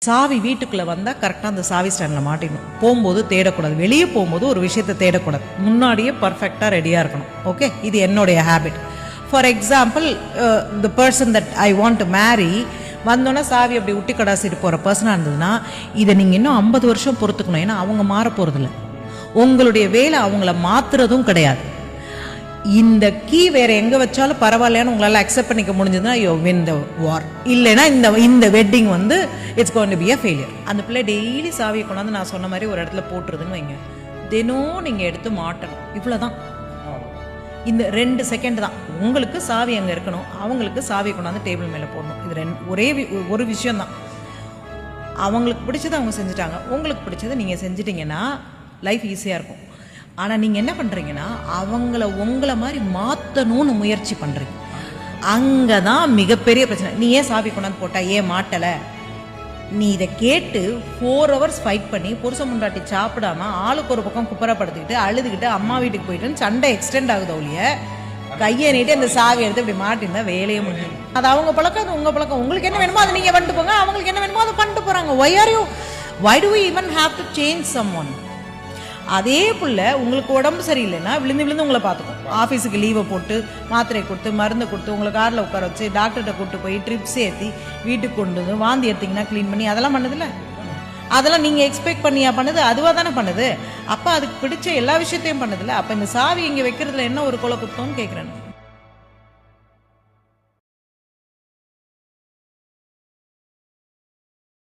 சாவி வீட்டுக்குள்ளே வந்தால் கரெக்டாக அந்த சாவி ஸ்டாண்டில் மாட்டிடணும். போகும்போது தேடக்கூடாது, வெளியே போகும்போது ஒரு விஷயத்தை தேடக்கூடாது, முன்னாடியே பர்ஃபெக்டாக ரெடியாக இருக்கணும். ஓகே, இது என்னுடைய habit. For example, the person that I want to marry வந்தோன்னே சாவி அப்படி உட்டி கடாசிட்டு போகிற பர்சனாக இருந்ததுன்னா இதை நீங்கள் இன்னும் 50 வருஷம் பொறுத்துக்கணும். ஏன்னா அவங்க மாற போகிறதில்ல, உங்களுடைய வேலை அவங்கள மாற்றுறதும் கிடையாது. இந்த கீ வேற எங்கே வச்சாலும் பரவாயில்லையான்னு உங்களால் அக்செப்ட் பண்ணிக்க முடிஞ்சதுன்னா யூ வின் த வார். இல்லைன்னா இந்த வெட்டிங் வந்து it's going to be a failure. அந்த பிள்ளை டெய்லி சாவியை கொண்டாந்து நான் சொன்ன மாதிரி ஒரு இடத்துல போட்டுருதுன்னு வைங்க, தினம் நீங்கள் எடுத்து மாட்டணும். இவ்வளோதான், இந்த 2 செகண்ட் தான். உங்களுக்கு சாவி அங்கே இருக்கணும், அவங்களுக்கு சாவியை கொண்டாந்து டேபிள் மேலே போடணும். இது ஒரு விஷயந்தான். அவங்களுக்கு பிடிச்சதை அவங்க செஞ்சுட்டாங்க, உங்களுக்கு பிடிச்சதை நீங்கள் செஞ்சிட்டிங்கன்னா லைஃப் ஈஸியாக இருக்கும். ஆனால் நீங்கள் என்ன பண்ணுறீங்கன்னா அவங்கள உங்களை மாதிரி மாற்றணும்னு முயற்சி பண்ணுறீங்க. அங்கே தான் மிகப்பெரிய பிரச்சனை. நீ ஏன் சாவி கொண்டாந்து போட்டா, ஏன் மாட்டலை? நீ இதை கேட்டு 4 hours ஃபைட் பண்ணி புருஷ முண்டாட்டி சாப்பிடாம ஆளுக்கு ஒரு பக்கம் குப்பரப்படுத்திக்கிட்டு அழுதுகிட்டு அம்மா வீட்டுக்கு போயிட்டுன்னு சண்டை எக்ஸ்டெண்ட் ஆகுது ஒழிய கையை நீட்டு அந்த சாவி எடுத்து இப்படி மாட்டிருந்தா வேலையே முடியும். அது அவங்க பழக்கம், அது உங்கள் பழக்கம். உங்களுக்கு என்ன வேணுமோ அதை நீங்கள் பண்ணிட்டு போங்க, அவங்களுக்கு என்ன வேணுமோ அதை பண்ணிட்டு போகிறாங்க. why do we even have to change someone? அதே புள்ள உங்களுக்கு உடம்பு சரியில்லைன்னா விழுந்து உங்களை பார்த்துக்கும். ஆஃபீஸுக்கு லீவை போட்டு மாத்திரை கொடுத்து மருந்து கொடுத்து உங்களை காரில் உட்கார வச்சு டாக்டர்கிட்ட கூப்பிட்டு போய் ட்ரிப்ஸ் ஏற்றி வீட்டுக்கு கொண்டு வந்து வாந்தி எடுத்திங்கன்னா க்ளீன் பண்ணி அதெல்லாம் பண்ணுதில்ல. அதெல்லாம் நீங்கள் எக்ஸ்பெக்ட் பண்ணியா பண்ணுது? அதுவாக தானே பண்ணுது. அப்போ அதுக்கு பிடிச்ச எல்லா விஷயத்தையும் பண்ணுதில்ல. அப்போ இந்த சாவி இங்கே வைக்கிறதுல என்ன ஒரு கொலை குத்தம்னு கேட்குறேன்.